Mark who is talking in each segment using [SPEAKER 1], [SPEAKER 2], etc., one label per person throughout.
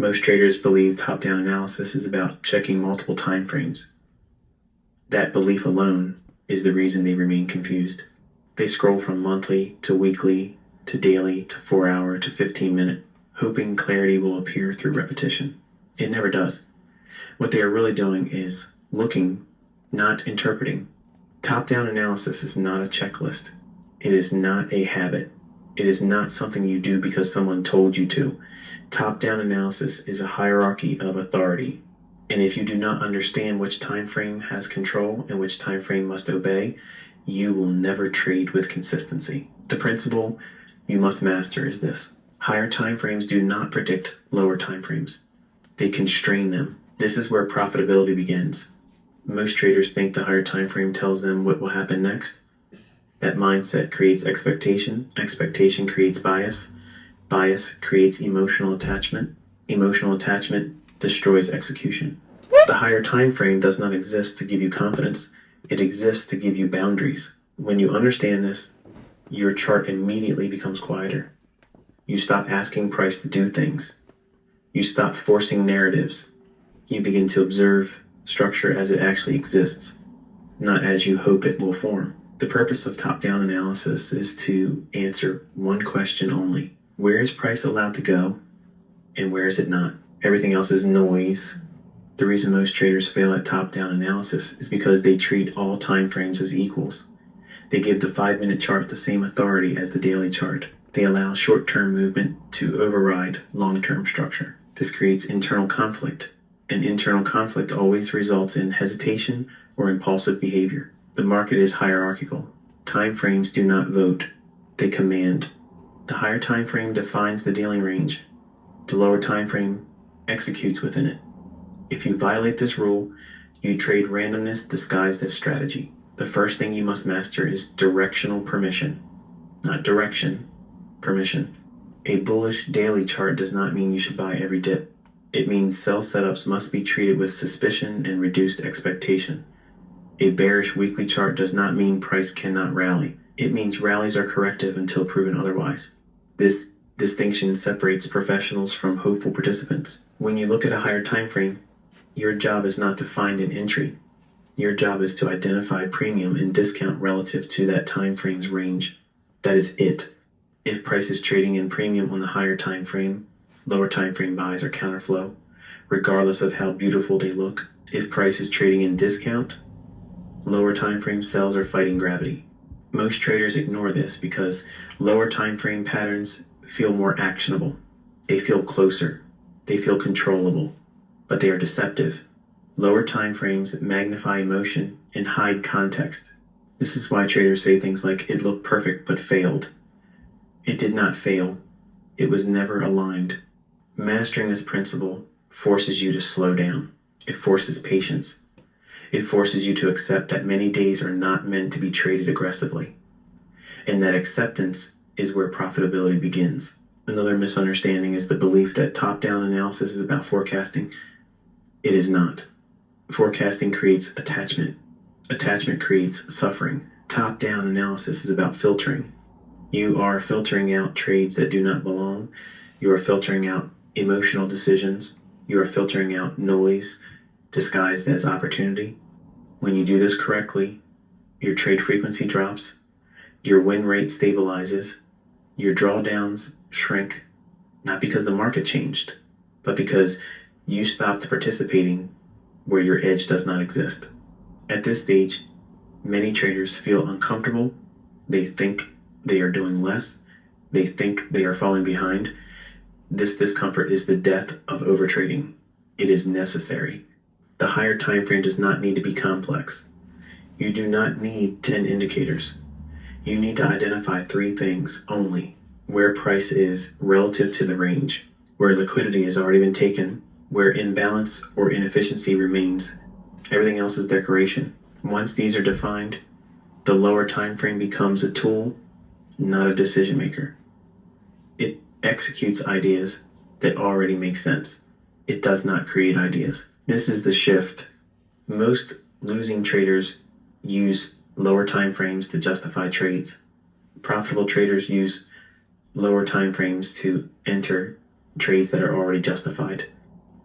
[SPEAKER 1] Most traders believe top-down analysis is about checking multiple time frames. That belief alone is the reason they remain confused. They scroll from monthly to weekly to daily to 4-hour to 15-minute, hoping clarity will appear through repetition. It never does. What they are really doing is looking, not interpreting. Top-down analysis is not a checklist. It is not a habit. It is not something you do because someone told you to. Top-down analysis is a hierarchy of authority. And if you do not understand which time frame has control and which time frame must obey, you will never trade with consistency. The principle you must master is this. Higher time frames do not predict lower time frames. They constrain them. This is where profitability begins. Most traders think the higher time frame tells them what will happen next. That mindset creates expectation. Expectation creates bias. Bias creates emotional attachment. Emotional attachment destroys execution. The higher time frame does not exist to give you confidence. It exists to give you boundaries. When you understand this, your chart immediately becomes quieter. You stop asking price to do things. You stop forcing narratives. You begin to observe structure as it actually exists, not as you hope it will form. The purpose of top-down analysis is to answer one question only. Where is price allowed to go, and where is it not? Everything else is noise. The reason most traders fail at top-down analysis is because they treat all time frames as equals. They give the 5-minute chart the same authority as the daily chart. They allow short-term movement to override long-term structure. This creates internal conflict, and internal conflict always results in hesitation or impulsive behavior. The market is hierarchical. Time frames do not vote, they command. The higher time frame defines the dealing range. The lower time frame executes within it. If you violate this rule, you trade randomness disguised as strategy. The first thing you must master is directional permission. Not direction, permission. A bullish daily chart does not mean you should buy every dip. It means sell setups must be treated with suspicion and reduced expectation. A bearish weekly chart does not mean price cannot rally. It means rallies are corrective until proven otherwise. This distinction separates professionals from hopeful participants. When you look at a higher time frame, your job is not to find an entry. Your job is to identify premium and discount relative to that time frame's range. That is it. If price is trading in premium on the higher time frame, lower time frame buys are counterflow, regardless of how beautiful they look. If price is trading in discount, lower time frame sells are fighting gravity. Most traders ignore this because lower time frame patterns feel more actionable. They feel closer. They feel controllable, but they are deceptive. Lower time frames magnify emotion and hide context. This is why traders say things like, it looked perfect but failed. It did not fail. It was never aligned. Mastering this principle forces you to slow down. It forces patience. It forces you to accept that many days are not meant to be traded aggressively. And that acceptance is where profitability begins. Another misunderstanding is the belief that top-down analysis is about forecasting. It is not. Forecasting creates attachment. Attachment creates suffering. Top-down analysis is about filtering. You are filtering out trades that do not belong. You are filtering out emotional decisions. You are filtering out noise disguised as opportunity. When you do this correctly, your trade frequency drops, your win rate stabilizes, your drawdowns shrink, not because the market changed, but because you stopped participating where your edge does not exist. At this stage, many traders feel uncomfortable. They think they are doing less. They think they are falling behind. This discomfort is the death of overtrading. It is necessary. The higher time frame does not need to be complex. You do not need 10 indicators. You need to identify 3 things only: where price is relative to the range, where liquidity has already been taken, where imbalance or inefficiency remains. Everything else is decoration. Once these are defined, the lower time frame becomes a tool, not a decision maker. It executes ideas that already make sense. It does not create ideas. This is the shift. Most losing traders use lower time frames to justify trades. Profitable traders use lower time frames to enter trades that are already justified.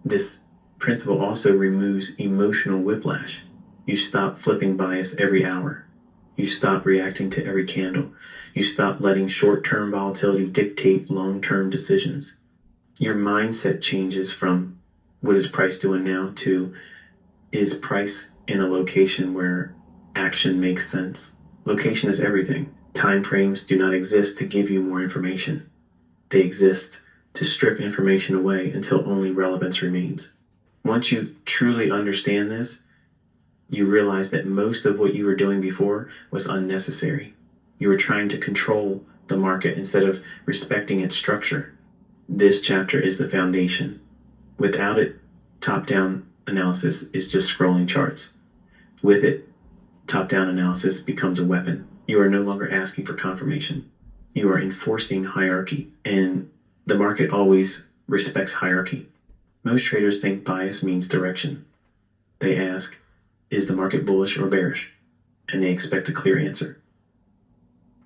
[SPEAKER 1] This principle also removes emotional whiplash. You stop flipping bias every hour. You stop reacting to every candle. You stop letting short-term volatility dictate long-term decisions. Your mindset changes from what is price doing now to is price in a location where action makes sense. Location is everything. Time frames do not exist to give you more information. They exist to strip information away until only relevance remains. Once you truly understand this, you realize that most of what you were doing before was unnecessary. You were trying to control the market instead of respecting its structure. This chapter is the foundation. Without it, top-down analysis is just scrolling charts. With it, top-down analysis becomes a weapon. You are no longer asking for confirmation. You are enforcing hierarchy, and the market always respects hierarchy. Most traders think bias means direction. They ask, is the market bullish or bearish? And they expect a clear answer.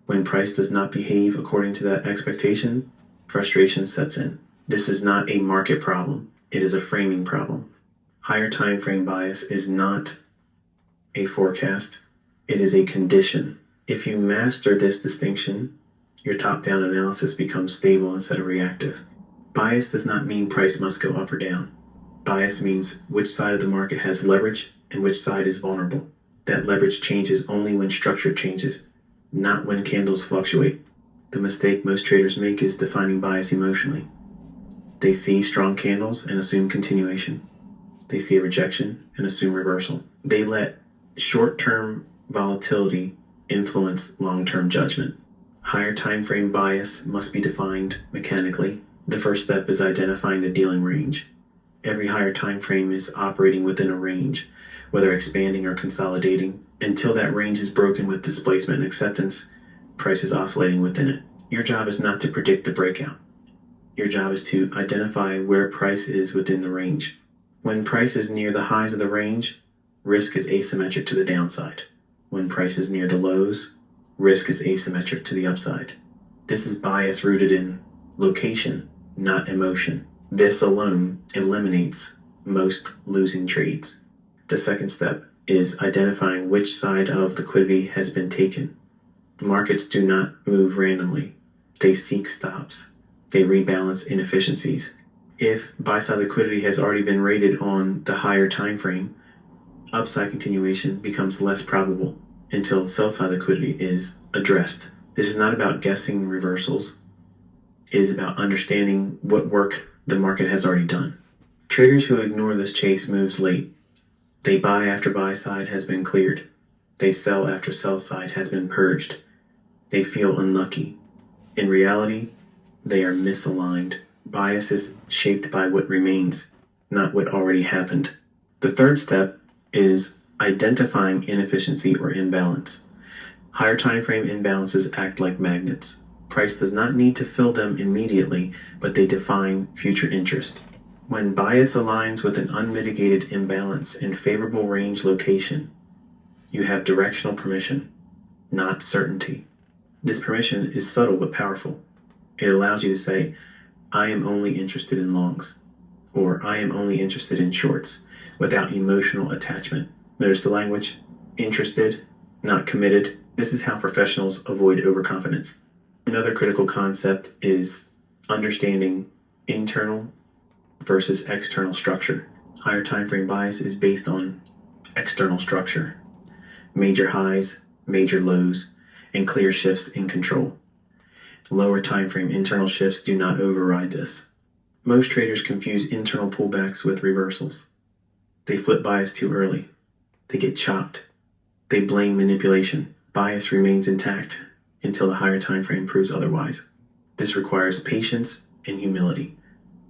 [SPEAKER 1] When price does not behave according to that expectation, frustration sets in. This is not a market problem. It is a framing problem. Higher time frame bias is not a forecast. It is a condition. If you master this distinction, your top-down analysis becomes stable instead of reactive. Bias does not mean price must go up or down. Bias means which side of the market has leverage and which side is vulnerable. That leverage changes only when structure changes, not when candles fluctuate. The mistake most traders make is defining bias emotionally. They see strong candles and assume continuation. They see a rejection and assume reversal. They let short-term volatility influence long-term judgment. Higher time frame bias must be defined mechanically. The first step is identifying the dealing range. Every higher time frame is operating within a range, whether expanding or consolidating. Until that range is broken with displacement and acceptance, price is oscillating within it. Your job is not to predict the breakout. Your job is to identify where price is within the range. When price is near the highs of the range, risk is asymmetric to the downside. When price is near the lows, risk is asymmetric to the upside. This is bias rooted in location, not emotion. This alone eliminates most losing trades. The second step is identifying which side of liquidity has been taken. Markets do not move randomly. They seek stops. They rebalance inefficiencies. If buy-side liquidity has already been rated on the higher time frame, upside continuation becomes less probable until sell-side liquidity is addressed. This is not about guessing reversals. It is about understanding what work the market has already done. Traders who ignore this chase moves late. They buy after buy side has been cleared. They sell after sell side has been purged. They feel unlucky. In reality, they are misaligned. Bias is shaped by what remains, not what already happened. The third step is identifying inefficiency or imbalance. Higher time frame imbalances act like magnets. Price does not need to fill them immediately, but they define future interest. When bias aligns with an unmitigated imbalance in favorable range location, you have directional permission, not certainty. This permission is subtle but powerful. It allows you to say, I am only interested in longs, or I am only interested in shorts, without emotional attachment. Notice the language, interested, not committed. This is how professionals avoid overconfidence. Another critical concept is understanding internal versus external structure. Higher time frame bias is based on external structure, major highs, major lows, and clear shifts in control. Lower time frame internal shifts do not override this. Most traders confuse internal pullbacks with reversals. They flip bias too early. They get chopped. They blame manipulation. Bias remains intact until the higher time frame proves otherwise. This requires patience and humility.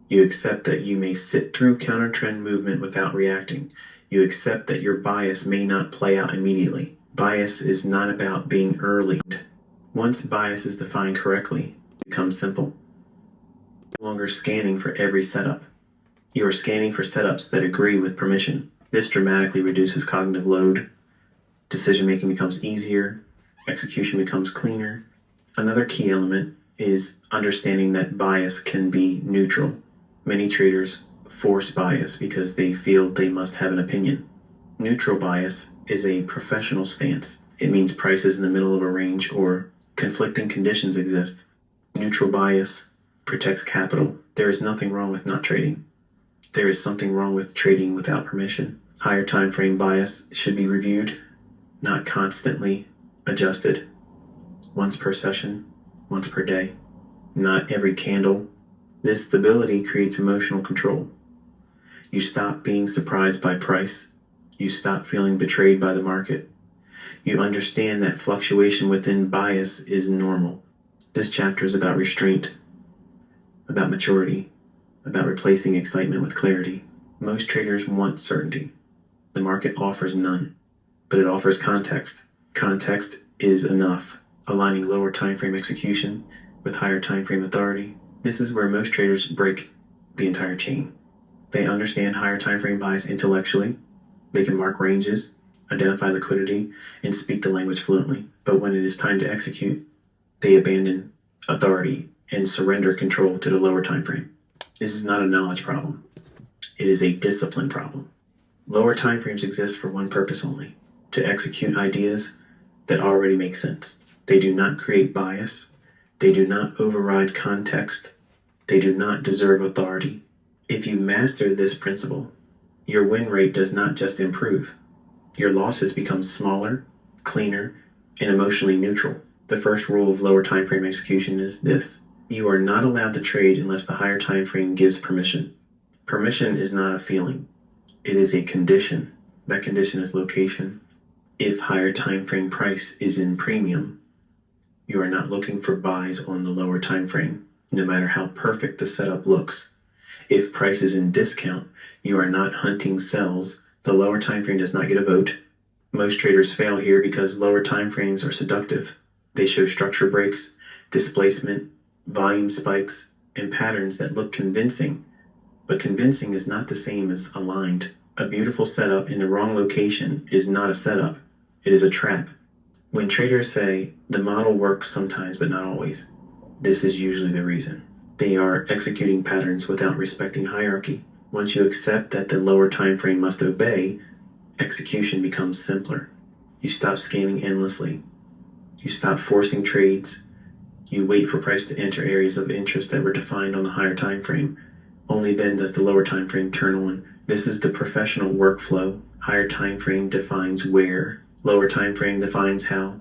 [SPEAKER 1] You accept that you may sit through counter-trend movement without reacting. You accept that your bias may not play out immediately. Bias is not about being early. Once bias is defined correctly, it becomes simple. No longer scanning for every setup. You are scanning for setups that agree with permission. This dramatically reduces cognitive load. Decision-making becomes easier. Execution becomes cleaner. Another key element is understanding that bias can be neutral. Many traders force bias because they feel they must have an opinion. Neutral bias is a professional stance. It means prices in the middle of a range or conflicting conditions exist. Neutral bias protects capital. There is nothing wrong with not trading. There is something wrong with trading without permission. Higher time frame bias should be reviewed, not constantly adjusted. Once per session, once per day, not every candle. This stability creates emotional control. You stop being surprised by price. You stop feeling betrayed by the market. You understand that fluctuation within bias is normal. This chapter is about restraint, about maturity, about replacing excitement with clarity. Most traders want certainty. The market offers none, but it offers context. Context is enough. Aligning lower time frame execution with higher time frame authority. This is where most traders break the entire chain. They understand higher time frame bias intellectually. They can mark ranges, identify liquidity, and speak the language fluently. But when it is time to execute, they abandon authority and surrender control to the lower time frame. This is not a knowledge problem. It is a discipline problem. Lower time frames exist for one purpose only: to execute ideas that already make sense. They do not create bias. They do not override context. They do not deserve authority. If you master this principle, your win rate does not just improve. Your losses become smaller, cleaner, and emotionally neutral. The first rule of lower time frame execution is this: you are not allowed to trade unless the higher time frame gives permission. Permission is not a feeling. It is a condition. That condition is location. If higher time frame price is in premium, you are not looking for buys on the lower time frame, no matter how perfect the setup looks. If price is in discount, you are not hunting sells. The lower time frame does not get a vote. Most traders fail here because lower time frames are seductive. They show structure breaks, displacement, volume spikes, and patterns that look convincing. But convincing is not the same as aligned. A beautiful setup in the wrong location is not a setup. It is a trap. When traders say, the model works sometimes but not always, this is usually the reason. They are executing patterns without respecting hierarchy. Once you accept that the lower time frame must obey, execution becomes simpler. You stop scanning endlessly. You stop forcing trades. You wait for price to enter areas of interest that were defined on the higher time frame. Only then does the lower time frame turn on. This is the professional workflow. Higher time frame defines where. Lower time frame defines how.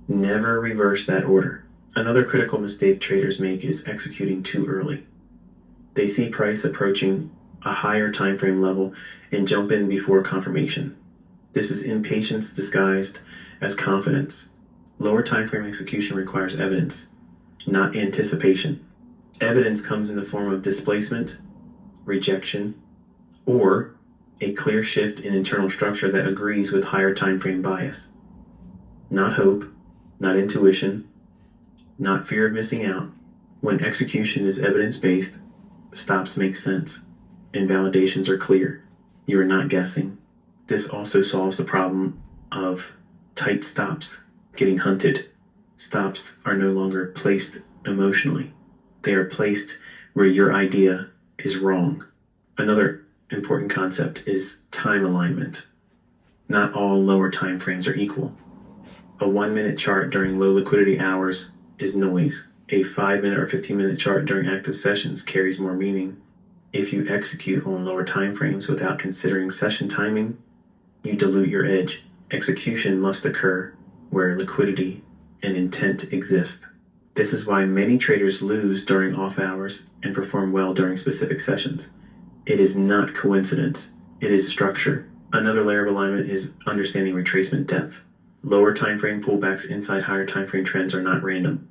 [SPEAKER 1] Never reverse that order. Another critical mistake traders make is executing too early. They see price approaching a higher time frame level and jump in before confirmation. This is impatience disguised as confidence. Lower time frame execution requires evidence, not anticipation. Evidence comes in the form of displacement, rejection, or a clear shift in internal structure that agrees with higher time frame bias. Not hope, not intuition, not fear of missing out. When execution is evidence-based, stops make sense, and validations are clear. You are not guessing. This also solves the problem of tight stops getting hunted. Stops are no longer placed emotionally. They are placed where your idea is wrong. Another important concept is time alignment. Not all lower time frames are equal. A 1-minute chart during low liquidity hours is noise. A 5-minute or 15-minute chart during active sessions carries more meaning. If you execute on lower time frames without considering session timing, you dilute your edge. Execution must occur where liquidity and intent exist. This is why many traders lose during off hours and perform well during specific sessions. It is not coincidence. It is structure. Another layer of alignment is understanding retracement depth. Lower time frame pullbacks inside higher time frame trends are not random.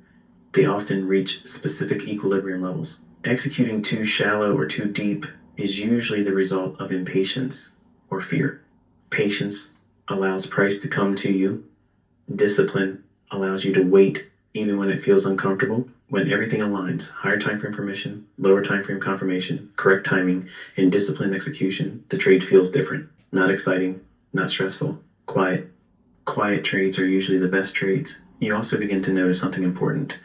[SPEAKER 1] They often reach specific equilibrium levels. Executing too shallow or too deep is usually the result of impatience or fear. Patience allows price to come to you. Discipline allows you to wait even when it feels uncomfortable. When everything aligns, higher time frame permission, lower time frame confirmation, correct timing, and disciplined execution, the trade feels different. Not exciting, not stressful, quiet. Quiet trades are usually the best trades. You also begin to notice something important.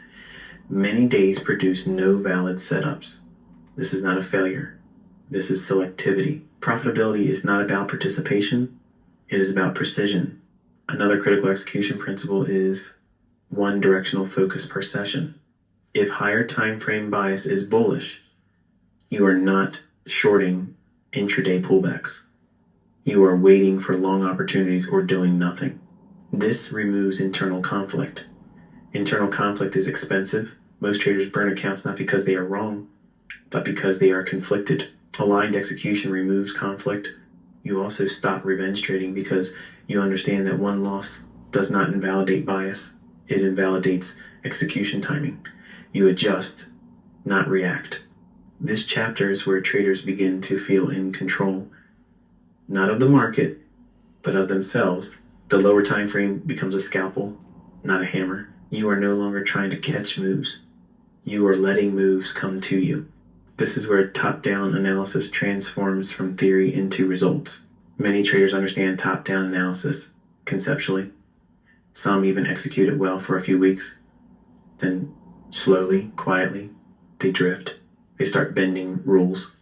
[SPEAKER 1] Many days produce no valid setups. This is not a failure. This is selectivity. Profitability is not about participation. It is about precision. Another critical execution principle is one directional focus per session. If higher time frame bias is bullish, you are not shorting intraday pullbacks. You are waiting for long opportunities or doing nothing. This removes internal conflict. Internal conflict is expensive. Most traders burn accounts not because they are wrong, but because they are conflicted. Aligned execution removes conflict. You also stop revenge trading because you understand that one loss does not invalidate bias. It invalidates execution timing. You adjust, not react. This chapter is where traders begin to feel in control, not of the market, but of themselves. The lower time frame becomes a scalpel, not a hammer. You are no longer trying to catch moves. You are letting moves come to you. This is where top-down analysis transforms from theory into results. Many traders understand top-down analysis conceptually. Some even execute it well for a few weeks. Then slowly, quietly, they drift. They start bending rules.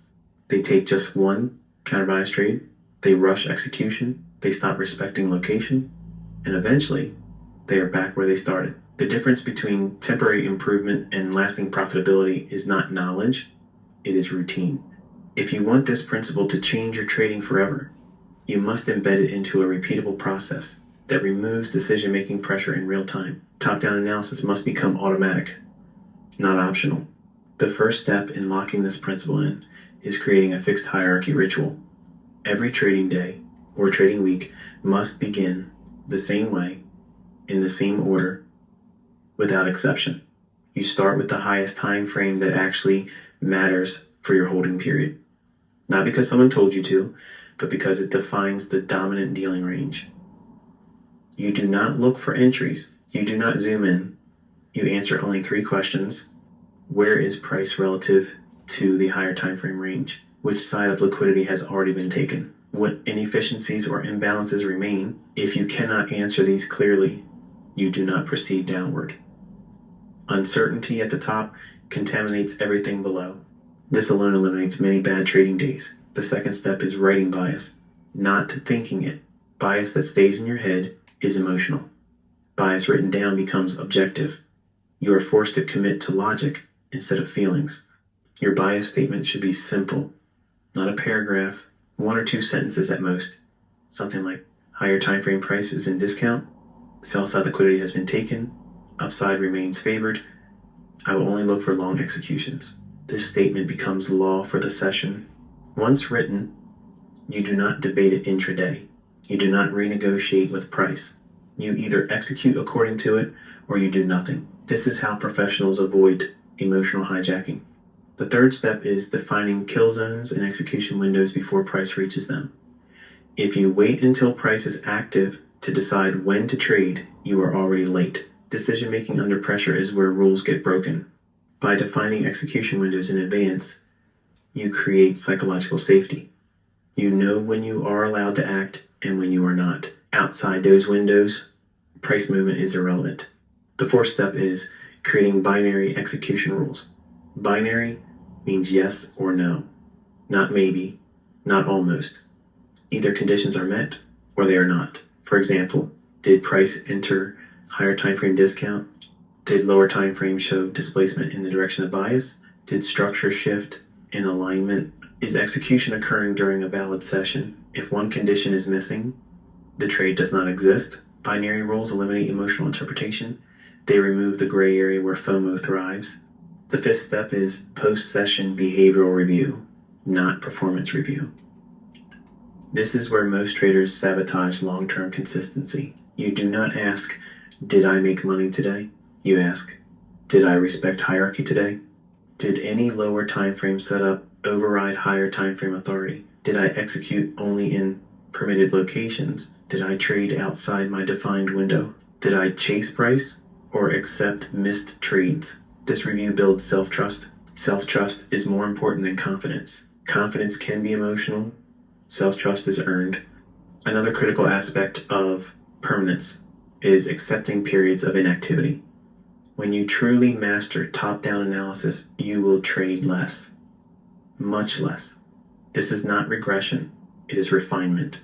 [SPEAKER 1] They take just one counter-bias trade. They rush execution. They stop respecting location. And eventually, they are back where they started. The difference between temporary improvement and lasting profitability is not knowledge. It is routine. If you want this principle to change your trading forever, you must embed it into a repeatable process that removes decision-making pressure in real time. Top-down analysis must become automatic, not optional. The first step in locking this principle in is creating a fixed hierarchy ritual. Every trading day or trading week must begin the same way, in the same order, without exception. You start with the highest time frame that actually matters for your holding period. Not because someone told you to, but because it defines the dominant dealing range. You do not look for entries. You do not zoom in. You answer only 3 questions. Where is price relative to the higher time frame range? Which side of liquidity has already been taken? What inefficiencies or imbalances remain? If you cannot answer these clearly, you do not proceed downward. Uncertainty at the top contaminates everything below. This alone eliminates many bad trading days. The second step is writing bias, not thinking it. Bias that stays in your head is emotional. Bias written down becomes objective. You are forced to commit to logic instead of feelings. Your bias statement should be simple, not a paragraph, 1 or 2 sentences at most. Something like, higher time frame price is in discount, sell side liquidity has been taken, upside remains favored, I will only look for long executions. This statement becomes law for the session. Once written, you do not debate it intraday. You do not renegotiate with price. You either execute according to it or you do nothing. This is how professionals avoid emotional hijacking. The third step is defining kill zones and execution windows before price reaches them. If you wait until price is active to decide when to trade, you are already late. Decision-making under pressure is where rules get broken. By defining execution windows in advance, you create psychological safety. You know when you are allowed to act and when you are not. Outside those windows, price movement is irrelevant. The fourth step is creating binary execution rules. Binary means yes or no, not maybe, not almost. Either conditions are met or they are not. For example, did price enter higher time frame discount? Did lower time frame show displacement in the direction of bias? Did structure shift in alignment? Is execution occurring during a valid session? If one condition is missing, the trade does not exist. Binary rules eliminate emotional interpretation. They remove the gray area where FOMO thrives. The fifth step is post-session behavioral review, not performance review. This is where most traders sabotage long-term consistency. You do not ask, did I make money today? You ask, did I respect hierarchy today? Did any lower time frame setup override higher time frame authority? Did I execute only in permitted locations? Did I trade outside my defined window? Did I chase price or accept missed trades? This review builds self-trust. Self-trust is more important than confidence. Confidence can be emotional. Self-trust is earned. Another critical aspect of permanence is accepting periods of inactivity. When you truly master top-down analysis, you will trade less. much less. This is not regression, it is refinement.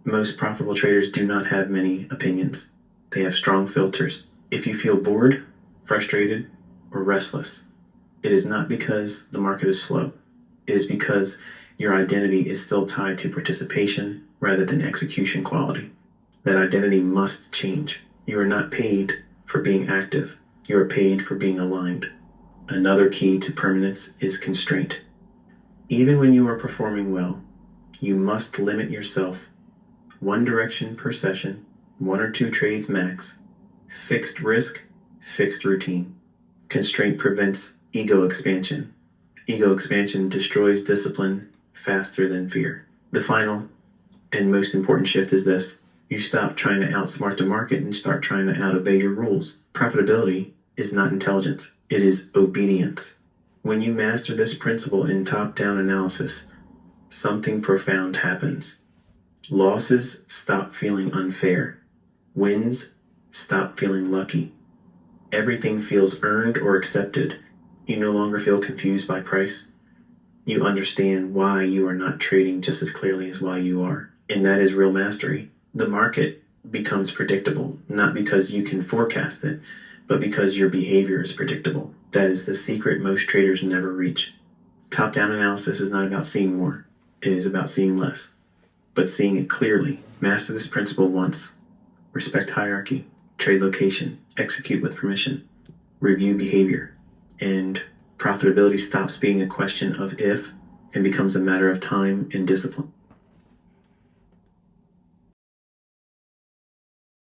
[SPEAKER 1] Most profitable traders do not have many opinions. They have strong filters. If you feel bored, frustrated, or restless, it is not because the market is slow. It is because your identity is still tied to participation rather than execution quality. That identity must change. You are not paid for being active. You are paid for being aligned. Another key to permanence is constraint. Even when you are performing well, you must limit yourself. One direction per session, 1 or 2 trades max, fixed risk, fixed routine. Constraint prevents ego expansion. Ego expansion destroys discipline faster than fear. The final and most important shift is this. You stop trying to outsmart the market and start trying to out-obey your rules. Profitability is not intelligence. It is obedience. When you master this principle in top-down analysis, something profound happens. Losses stop feeling unfair. Wins stop feeling lucky. Everything feels earned or accepted. You no longer feel confused by price. You understand why you are not trading just as clearly as why you are. And that is real mastery. The market becomes predictable, not because you can forecast it, but because your behavior is predictable. That is the secret most traders never reach. Top-down analysis is not about seeing more. It is about seeing less, but seeing it clearly. Master this principle once. Respect hierarchy, trade location, execute with permission, review behavior, and profitability stops being a question of if and becomes a matter of time and discipline.